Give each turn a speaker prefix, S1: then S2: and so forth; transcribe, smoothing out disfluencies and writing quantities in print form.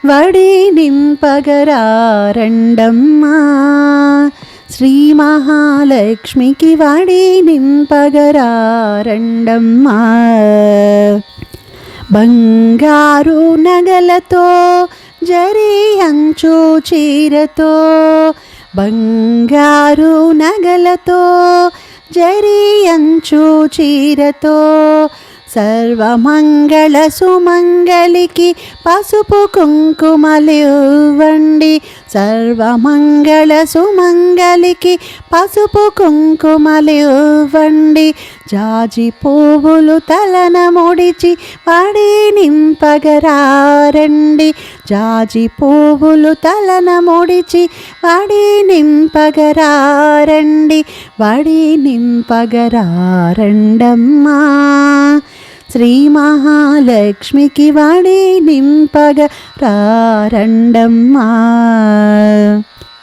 S1: వడి నింపగరారండమ్మా. శ్రీ మహాలక్ష్మికి వడి నింపగరారండమ్మా. బంగారు నగలతో జరీ అంచు చీరతో, బంగారు నగలతో జరీ అంచు చీరతో, సర్వమంగళ సుమంగళికి పసుపు కుంకుమలివ్వండి. సర్వమంగళ సుమంగళికి పసుపు కుంకుమలివ్వండి. జాజి పువ్వులు తలన ముడిచి వడి నింపగరారండి. జాజి పువ్వులు తలన ముడిచి వడి నింపగరారండి. వడి నింపగరారండమ్మా. శ్రీ మహాలక్ష్మికి వడి నింపగరారండమ్మా.